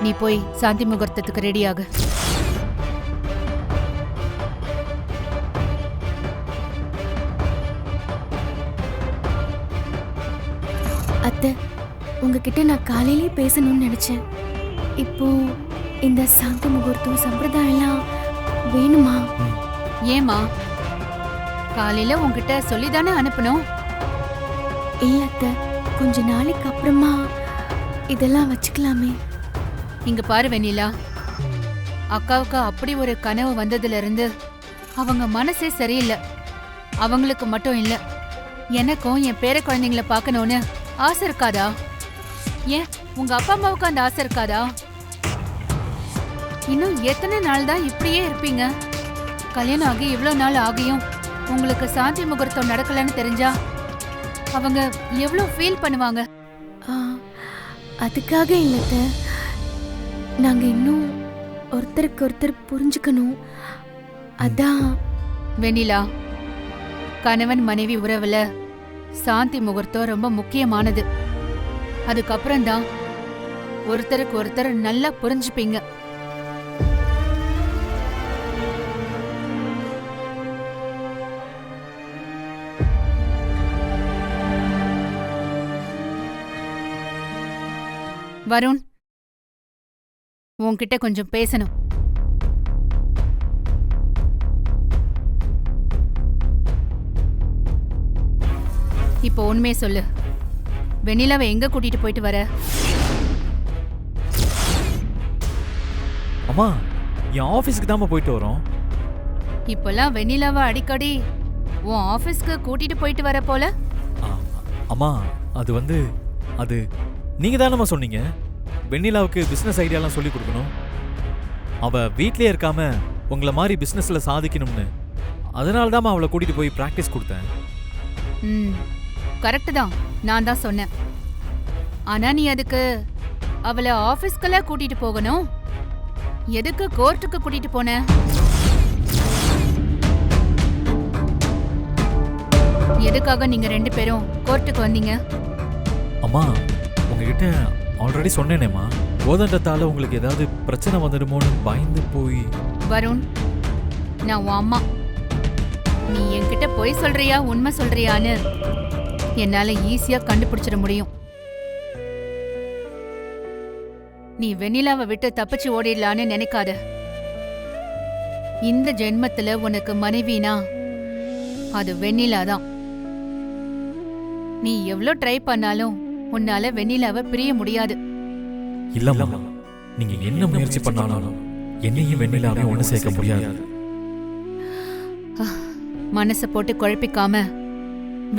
நீ போய் சாந்தி முகூர்த்தத்துக்கு ரெடியாகு. அத்தை, உங்ககிட்ட நான் காலையிலே பேசணும்னு நினைச்சேன். இப்போ இந்த சாந்தி முகூர்த்தம் சம்பிரதாயம்லாம் வேணுமா? ஏமா, காலையில உன்கிட்ட சொல்லிதானே அனுப்பணும். இல்ல அத்தை, கொஞ்ச நாளைக்கு அப்புறமா இதெல்லாம் வச்சுக்கலாமே. இங்க பாரு வெண்ணிலா, அக்காவுக்கு அப்படி ஒரு கனவு வந்ததுல இருந்து அவங்க மனசே சரியில்லை. அவங்களுக்கு மட்டும் இல்ல, எனக்கும் என் பேர குழந்தைங்கள பார்க்கணும்னு ஆசை இருக்காதா? ஏன் உங்க அப்பா அம்மாவுக்கு அந்த ஆசை இருக்காதா? இன்னும் எத்தனை நாள் தான் இப்படியே இருப்பீங்க? கல்யாணம் ஆகி இவ்வளவு நாள் ஆகியும் உங்களுக்கு சாந்தி முகூர்த்தம் நடக்கலன்னு தெரிஞ்சா அவங்க எவ்வளவு ஃபீல் பண்ணுவாங்க? அதுக்காக இல்லத்த, நாங்க இன்னும் ஒருத்தருக்கு ஒருத்தர் புரிஞ்சுக்கணும். அதான். வெண்ணிலா, கணவன் மனைவி உறவுல சாந்தி முகூர்த்தம் ரொம்ப முக்கியமானது. அதுக்கப்புறம் தான் ஒருத்தருக்கு ஒருத்தர் நல்லா புரிஞ்சுப்பீங்க. வருண், உன்கிட்ட கொஞ்சம் பேசணும். இப்போ உண்மையை சொல்லு, வெண்ணிலாவை எங்க கூட்டிட்டு போயிட்டு வர? அம்மா, என் ஆபீஸ்க்கு தான் போயிட்டு வரோம். இப்பெல்லாம் வெண்ணிலாவை அடிக்கடி உன் ஆபீஸ்க்கு கூட்டிட்டு போயிட்டு வர போல. அம்மா, அது நீங்க தானம்மா சொன்னீங்க வெண்ணிலாவுக்கு பிசினஸ் ஐடியாலாம் சொல்லி கொடுக்கணும். அவ வீட்லயே இருக்காம உங்களை மாதிரி பிசினஸ்ல சாதிக்கணும்னு. அதனால தான் அவளை கூட்டிட்டு போய் பிராக்டிஸ் கொடுத்தேன். கரெக்ட் தான், நான் தான் சொன்னேன். ஆனா நீ அதுக்கு அவளை ஆபீஸ்க்கெல்லாம் கூட்டிட்டு போகணும். எதுக்கு கோர்ட்டுக்கு கூட்டிட்டு போன? எதுக்காக நீங்க 2 பேரும் கோர்ட்டுக்கு வந்தீங்க? அம்மா, உங்ககிட்ட ஆல்ரெடி சொன்னேனேம்மா, கோதண்டத்தால உங்களுக்கு ஏதாவது பிரச்சனை வந்துடுமோன்னு பயந்து போய். வருண், நான் உன் அம்மா. நீ என்கிட்ட பொய் சொல்றியா உண்மை சொல்றியான்னு என்னால ஈஸியா கண்டுபிடிச்சிட முடியும். நீ வெண்ணிலாவை விட்டு தப்பிச்சு ஓடிடலான்னு நினைக்காத. இந்த ஜென்மத்துல உனக்கு மனைவினா அது வெண்ணிலா தான். நீ எவ்வளவு ட்ரை பண்ணாலும் உன்னால வெண்ணிலாவை பிரிய முடியாது. இல்லம்மா, நீங்க என்ன முயற்சி பண்ணாலும் என்னையும் வெண்ணிலாவையும் ஒண்ணு சேர்க்க முடியாது. மனசை போட்டு குழப்பிக்காம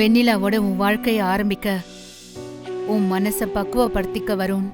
வெண்ணிலாவோட உன் வாழ்க்கையை ஆரம்பிக்க உன் மனசை பக்குவப்படுத்திக்க வரும்.